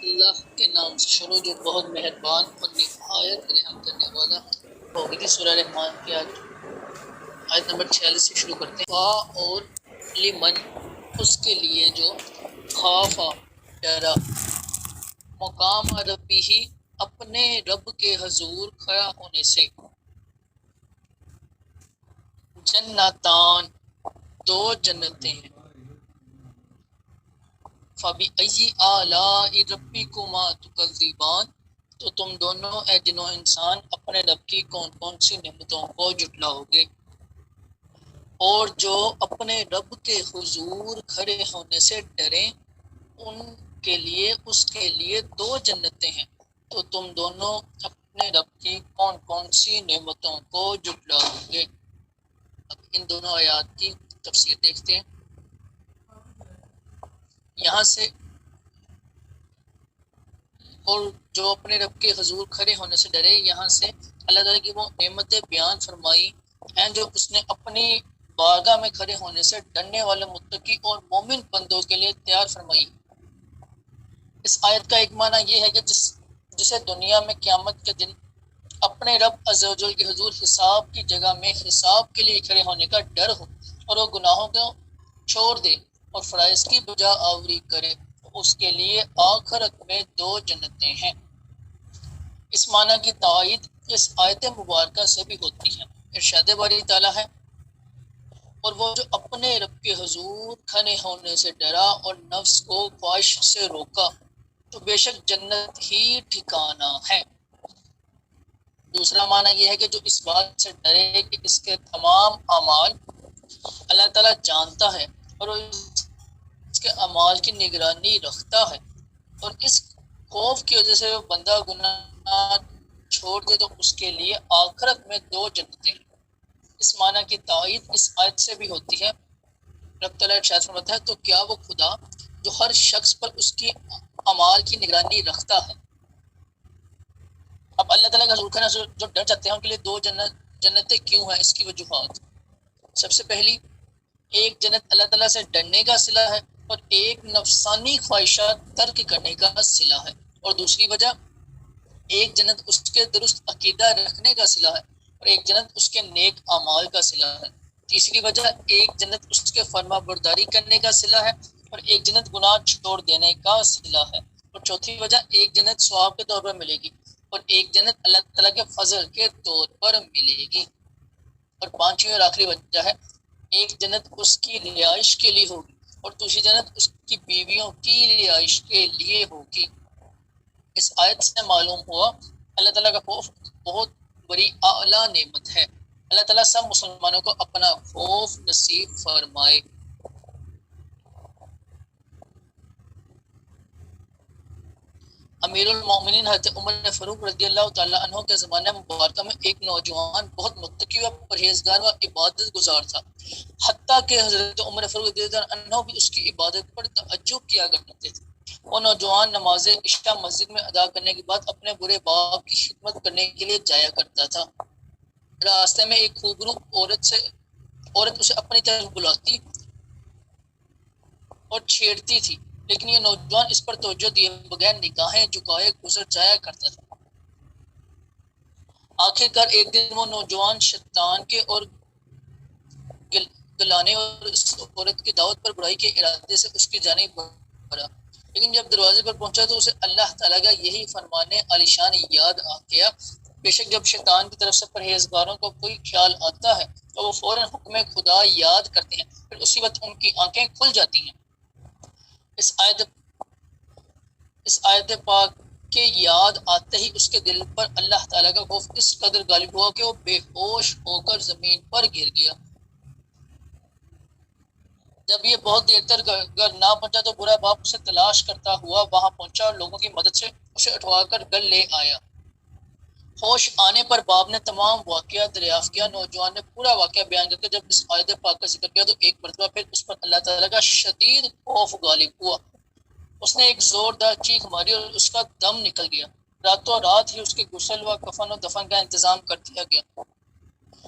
اللہ کے نام سے شروع جو بہت مہربان اور نہایت رحم کرنے والا ہوگی۔ سورہ رحمان کی آیت نمبر 46 سے شروع کرتے ہیں۔ اور لمن اس کے لیے جو خافا ڈرا، مقام ربی ہی اپنے رب کے حضور کھڑا ہونے سے، جنتان دو جنتیں ہیں، فَبِأَيِّ آلَاءِ رَبِّكُمَا تُكَذِّبَانِ تو تم دونوں اے جن و انسان اپنے رب کی کون کون سی نعمتوں کو جھٹلاؤ گے۔ اور جو اپنے رب کے حضور کھڑے ہونے سے ڈریں ان کے لیے اس کے لیے دو جنتیں ہیں، تو تم دونوں اپنے رب کی کون کون سی نعمتوں کو جھٹلاؤ گے۔ اب ان دونوں آیات کی تفسیر دیکھتے ہیں۔ یہاں سے اور جو اپنے رب کے حضور کھڑے ہونے سے ڈرے، یہاں سے اللہ تعالیٰ کی وہ نعمتیں بیان فرمائی ہیں جو اس نے اپنی بارگاہ میں کھڑے ہونے سے ڈرنے والے متقی اور مومن بندوں کے لیے تیار فرمائی۔ اس آیت کا ایک معنی یہ ہے کہ جسے دنیا میں قیامت کے دن اپنے رب عز و جل کے حضور حساب کی جگہ میں حساب کے لیے کھڑے ہونے کا ڈر ہو اور وہ گناہوں کو چھوڑ دے اور فرائض کی بجا آوری کرے، اس کے لیے آخرت میں دو جنتیں ہیں۔ اس معنی کی تائید اس آیت مبارکہ سے بھی ہوتی ہے۔ ارشاد باری تعالیٰ ہے، اور وہ جو اپنے رب کے حضور کھڑے ہونے سے ڈرا اور نفس کو خواہش سے روکا تو بے شک جنت ہی ٹھکانہ ہے۔ دوسرا معنی یہ ہے کہ جو اس بات سے ڈرے کہ اس کے تمام اعمال اللہ تعالیٰ جانتا ہے اور اس کے اعمال کی نگرانی رکھتا ہے، اور اس خوف کی وجہ سے وہ بندہ گناہ چھوڑ دے تو اس کے لیے آخرت میں دو جنتیں ہیں۔ اس معنی کی تائید اس آیت سے بھی ہوتی ہے۔ رب تعالیٰ ارشاد فرماتا ہے، تو کیا وہ خدا جو ہر شخص پر اس کی اعمال کی نگرانی رکھتا ہے۔ اب اللہ تعالیٰ کا حضور کھڑا جو ڈر جاتے ہیں ان کے لیے دو جنتیں کیوں ہیں، اس کی وجوہات۔ سب سے پہلی، ایک جنت اللہ تعالیٰ سے ڈرنے کا صلہ ہے اور ایک نفسانی خواہشات ترک کرنے کا صلہ ہے، اور دوسری وجہ ایک جنت اس کے درست عقیدہ رکھنے کا صلہ ہے اور ایک جنت اس کے نیک اعمال کا صلہ ہے۔ تیسری وجہ ایک جنت اس کے فرما برداری کرنے کا صلہ ہے اور ایک جنت گناہ چھوڑ دینے کا صلہ ہے، اور چوتھی وجہ ایک جنت ثواب کے طور پر ملے گی اور ایک جنت اللہ تعالیٰ کے فضل کے طور پر ملے گی، اور پانچویں اور آخری وجہ ہے ایک جنت اس کی رہائش کے لیے ہوگی اور دوسری جنت اس کی بیویوں کی رہائش کے لیے ہوگی۔ اس آیت سے معلوم ہوا اللہ تعالیٰ کا خوف بہت بڑی اعلیٰ نعمت ہے۔ اللہ تعالیٰ سب مسلمانوں کو اپنا خوف نصیب فرمائے۔ امیر المومنین حضرت عمر فاروق رضی اللہ تعالیٰ عنہ کے زمانہ مبارکہ میں ایک نوجوان بہت متقی و پرہیزگار و عبادت گزار تھا، حتیٰ کہ حضرت عمر فاروق رضی اللہ عنہ بھی اس کی عبادت پر تعجب کیا کرتے تھے۔ وہ نوجوان نماز عشاء مسجد میں ادا کرنے کے بعد اپنے برے باپ کی خدمت کرنے کے لیے جایا کرتا تھا۔ راستے میں ایک خوبرو عورت اسے اپنی طرف بلاتی اور چھیڑتی تھی، لیکن یہ نوجوان اس پر توجہ دیے بغیر نگاہیں جھکائے گزر جایا کرتا تھا۔ آخرکار ایک دن وہ نوجوان شیطان کے اور گلانے اور اس عورت کی دعوت پر برائی کے ارادے سے اس کی جانب بڑھا، لیکن جب دروازے پر پہنچا تو اسے اللہ تعالیٰ کا یہی فرمانے عالیشان یاد آ گیا، بے شک جب شیطان کی طرف سے پرہیزگاروں کو کوئی خیال آتا ہے تو وہ فوراً حکم خدا یاد کرتے ہیں، پھر اسی وقت ان کی آنکھیں کھل جاتی ہیں۔ اس آیت پاک کے یاد آتے ہی اس کے دل پر اللہ تعالیٰ کا خوف اس قدر غالب ہوا کہ وہ بے ہوش ہو کر زمین پر گر گیا۔ جب یہ بہت دیر تک گھر نہ پہنچا تو برا باپ اسے تلاش کرتا ہوا وہاں پہنچا اور لوگوں کی مدد سے اسے اٹھوا کر گھر لے آیا۔ ہوش آنے پر باپ نے تمام واقعہ دریافت کیا۔ نوجوان نے پورا واقعہ بیان کر کے جب اس آیت پاک کا ذکر کیا تو ایک مرتبہ پھر اس پر اللہ تعالیٰ کا شدید خوف غالب ہوا۔ اس نے ایک زوردار چیخ ماری اور اس کا دم نکل گیا۔ راتوں رات ہی اس کے غسل و کفن و دفن کا انتظام کر دیا گیا۔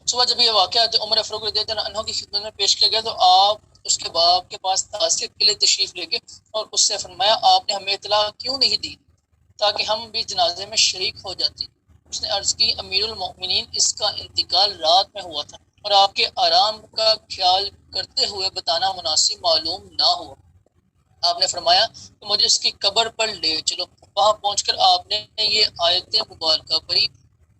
صبح جب یہ واقعہ عمر فاروق رضی اللہ عنہ کی خدمت میں پیش کیا گیا تو آپ اس کے باپ کے پاس تعزیت کے لیے تشریف لے گئے اور اس سے فرمایا، آپ نے ہمیں اطلاع کیوں نہیں دی؟ تاکہ ہم بھی جنازے میں شریک ہو جاتے۔ اس نے عرض کی امیر المؤمنین اس کا انتقال رات میں ہوا تھا اور آپ کے آرام کا خیال کرتے ہوئے بتانا مناسب معلوم نہ ہوا۔ آپ نے فرمایا کہ مجھے اس کی قبر پر لے چلو۔ وہاں پہنچ کر آپ نے یہ آیت مبارکہ پڑھی،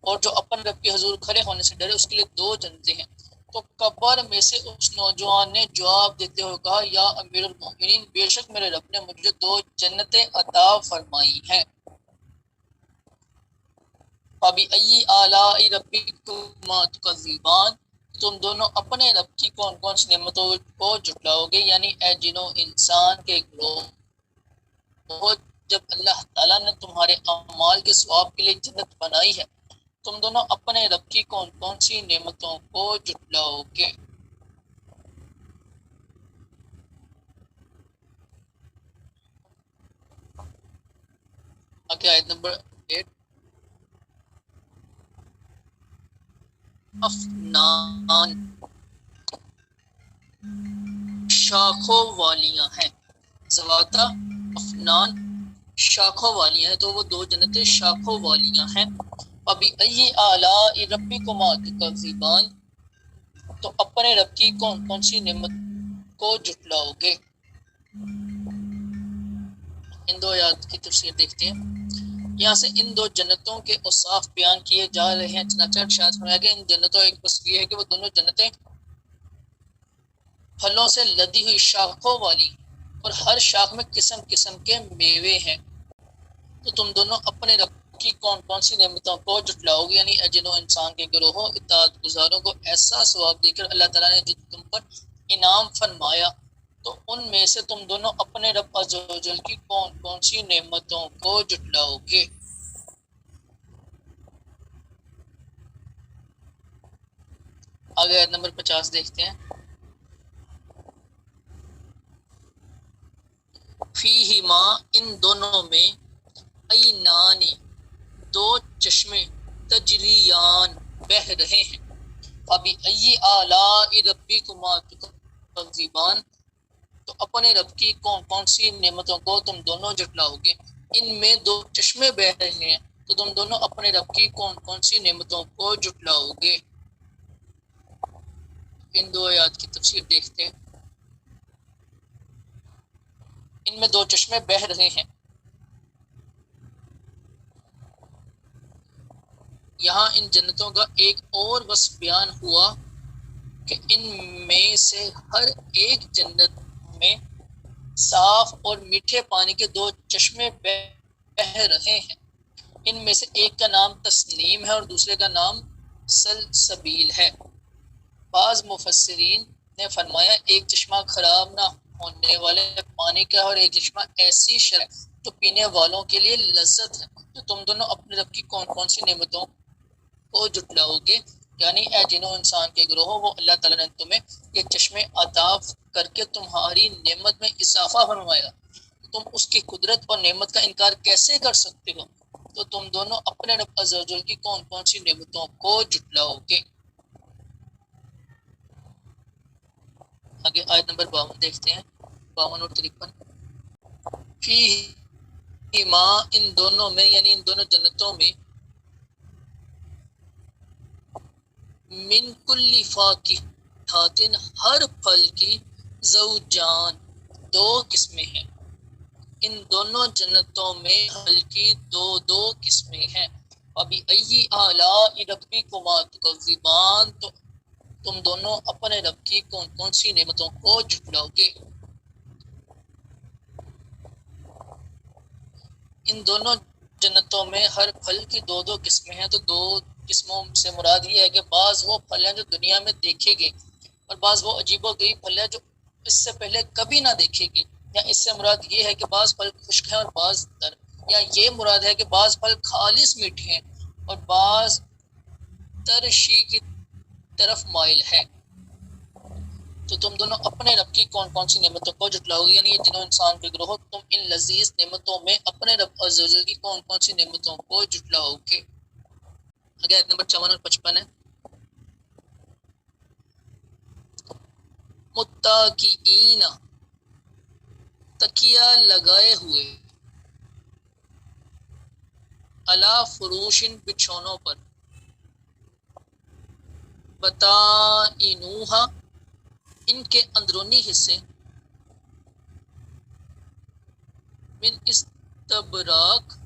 اور جو اپنے رب کے حضور کھڑے ہونے سے ڈرے اس کے لیے دو جنتیں ہیں۔ تو قبر میں سے اس نوجوان نے جواب دیتے ہوئے کہا، یا امیر المؤمنین، بے شک میرے رب نے مجھے دو جنتیں عطا فرمائی ہیں۔ فَبِأَيِّ آلَاءِ رَبِّكُمَا تُكَذِّبَانِ، تم دونوں اپنے رب کی کون کون سی نعمتوں کو جھٹلاؤ گے، یعنی اے جن و انسان کے گروہ، جب اللہ تعالیٰ نے تمہارے اعمال کے ثواب کے لیے جنت بنائی ہے، تم دونوں اپنے رب کی کون کون سی نعمتوں کو جھٹلاؤ گے۔ آگے آیت نمبر 8، افنان، شاخوں والیاں ہیں۔ زواتا افنان، شاخوں والیاں ہیں، تو وہ دو جنتیں شاخوں والیاں ہیں۔ ابھی ای آلاء ربکما تکذبان، تو اپنے رب کی کون کون سی نعمت کو جھٹلاؤ گے۔ ان دو آیات کی تفسیر دیکھتے ہیں۔ یہاں سے ان دو جنتوں کے اوصاف بیان کیے جا رہے ہیں۔ چنانچہ ارشاد فرمایا کہ ان جنتوں ایک بس یہ ہے کہ وہ دونوں جنتیں پھلوں سے لدی ہوئی شاخوں والی، اور ہر شاخ میں قسم قسم کے میوے ہیں۔ تو تم دونوں اپنے رب کی کون کون سی نعمتوں کو جھٹلاؤ گے، یعنی جن و انسان کے گروہوں اطاعت گزاروں کو ایسا ثواب دے کر اللہ تعالیٰ نے جو تم پر انعام فرمایا، تو ان میں سے تم دونوں اپنے رب عز و جل کی کون کون سی نعمتوں کو جھٹلاؤ گے۔ آگے آیت نمبر 50 دیکھتے ہیں۔ فیہما، ان دونوں میں، عینانی، دو چشمے، تجریان، بہہ رہے ہیں۔ ابھی ای آلاء ربکما تکذبان، تو اپنے رب کی کون کون سی نعمتوں کو تم دونوں جھٹلاؤ گے۔ ان میں دو چشمے بہہ رہے ہیں، تو تم دونوں اپنے رب کی کون کون سی نعمتوں کو جھٹلاؤ گے۔ ان دو آیات کی تفسیر دیکھتے ہیں۔ ان میں دو چشمے بہہ رہے ہیں، یہاں ان جنتوں کا ایک اور وصف بیان ہوا کہ ان میں سے ہر ایک جنت میں صاف اور میٹھے پانی کے دو چشمے بہہ رہے ہیں۔ ان میں سے ایک کا نام تسنیم ہے اور دوسرے کا نام سلسبیل ہے۔ بعض مفسرین نے فرمایا ایک چشمہ خراب نہ ہونے والے پانی کا اور ایک چشمہ ایسی شراب جو پینے والوں کے لیے لذت ہے۔ تو تم دونوں اپنے رب کی کون کون سی نعمتوں کو جھٹلاؤ گے، یعنی اے جن و انسان کے گروہ، وہ اللہ تعالیٰ نے تمہیں یہ چشمے عطا کر کے تمہاری نعمت میں اضافہ فرمایا، تم اس کی قدرت اور نعمت کا انکار کیسے کر سکتے ہو۔ تو تم دونوں اپنے رب عز و جل کی کون کون سی نعمتوں کو جھٹلاؤ گے۔ آگے آیت نمبر 52 دیکھتے ہیں، 52 اور 53۔ فیہما، ان دونوں میں، یعنی ان دونوں جنتوں میں، من کل فاکہۃ، ہر پھل کی، زوجان، دو قسمیں ہیں۔ ان دونوں جنتوں میں پھل کی دو دو قسمیں ہیں۔ ابھی ای آلاء ربکما تکذبان، تو تم دونوں اپنے رب کی کون کون سی نعمتوں کو جھٹلاؤ گے۔ ان دونوں جنتوں میں ہر پھل کی دو دو قسمیں ہیں، تو دو قسموں سے مراد یہ ہے کہ بعض وہ پھل ہیں جو دنیا میں دیکھے گے، اور بعض وہ عجیب و غریب پھل ہیں جو اس سے پہلے کبھی نہ دیکھے گے۔ یا اس سے مراد یہ ہے کہ بعض پھل خشک ہیں اور بعض تر، یا یہ مراد ہے کہ بعض پھل خالص میٹھے ہیں اور بعض ترشی کی طرف مائل ہے۔ تو تم دونوں اپنے رب کی کون کون سی نعمتوں کو جھٹلاؤ گے، یعنی جنوں انسان کے گروہ، تم ان لذیذ نعمتوں میں اپنے رب عز و جل کی کون کون سی نعمتوں کو جھٹلاؤ گے۔ آگے آیت نمبر 54 اور 55 ہے۔ متکئین، تکیہ لگائے ہوئے، الا فروشن بچھونوں پر، بطائنوہا ان کے اندرونی حصے، من استبراق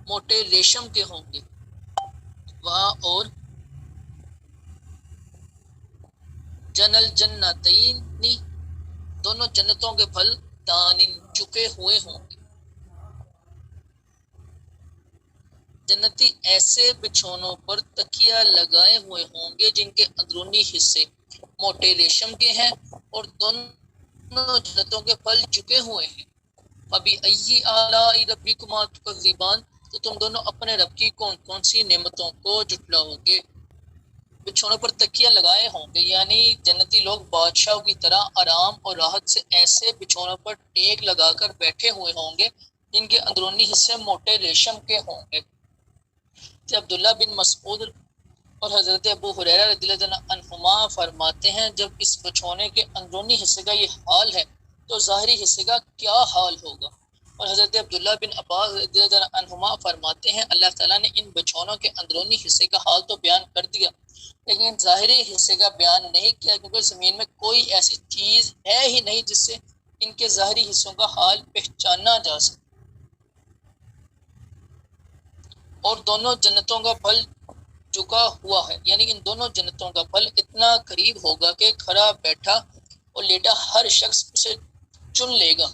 موٹے ریشم کے ہوں گے، اور جنل جنتین دونوں جنتوں کے پھل دانن چکے ہوئے ہوں گے۔ جنتی ایسے بچھونوں پر تکیہ لگائے ہوئے ہوں گے جن کے اندرونی حصے موٹے ریشم کے ہیں اور دونوں جنتوں کے پھل چکے ہوئے ہیں۔ فَبِأَيِّ آلَاءِ رَبِّكُمَا تُكَذِّبَانِ تو تم دونوں اپنے رب کی کون کون سی نعمتوں کو جھٹلاؤ گے۔ بچھونوں پر تکیہ لگائے ہوں گے، یعنی جنتی لوگ بادشاہوں کی طرح آرام اور راحت سے ایسے بچھونوں پر ٹیک لگا کر بیٹھے ہوئے ہوں گے جن کے اندرونی حصے موٹے ریشم کے ہوں گے۔ عبداللہ بن مسعود اور حضرت ابو ہریرہ رضی اللہ عنہما فرماتے ہیں جب اس بچھونے کے اندرونی حصے کا یہ حال ہے تو ظاہری حصے کا کیا حال ہوگا۔ اور حضرت عبداللہ بن عباس رضی اللہ عنہما فرماتے ہیں اللہ تعالیٰ نے ان بچھونوں کے اندرونی حصے کا حال تو بیان کر دیا لیکن ظاہری حصے کا بیان نہیں کیا، کیونکہ زمین میں کوئی ایسی چیز ہے ہی نہیں جس سے ان کے ظاہری حصوں کا حال پہچانا جا سکے۔ اور دونوں جنتوں کا پھل چکا ہوا ہے، یعنی ان دونوں جنتوں کا پھل اتنا قریب ہوگا کہ کھڑا بیٹھا اور لیٹا ہر شخص اسے چن لے گا،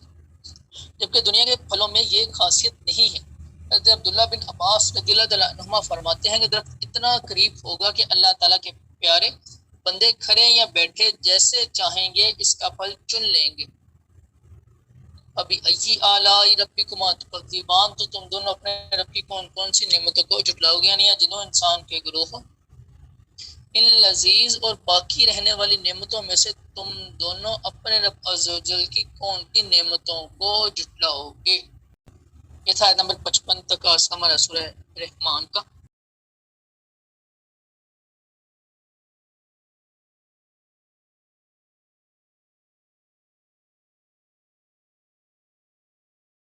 جبکہ دنیا کے پھلوں میں یہ خاصیت نہیں ہے۔ حضرت عبداللہ بن عباس رضی اللہ عنہما فرماتے ہیں کہ درخت اتنا قریب ہوگا کہ اللہ تعالیٰ کے پیارے بندے کھڑے یا بیٹھے جیسے چاہیں گے اس کا پھل چن لیں گے۔ ابھی ائی آلاء ربکما تکذبان تو تم دونوں اپنے رب کی کون کون سی نعمتوں کو جھٹلاؤ گے، یعنی جنوں انسان کے گروہوں ان لذیذ اور باقی رہنے والی نعمتوں میں سے تم دونوں اپنے رب عز و جل کی کون سی نعمتوں کو جھٹلاؤ گے۔ یہ تھا آیت نمبر 55 تک کا سمرا سورہ رحمان کا۔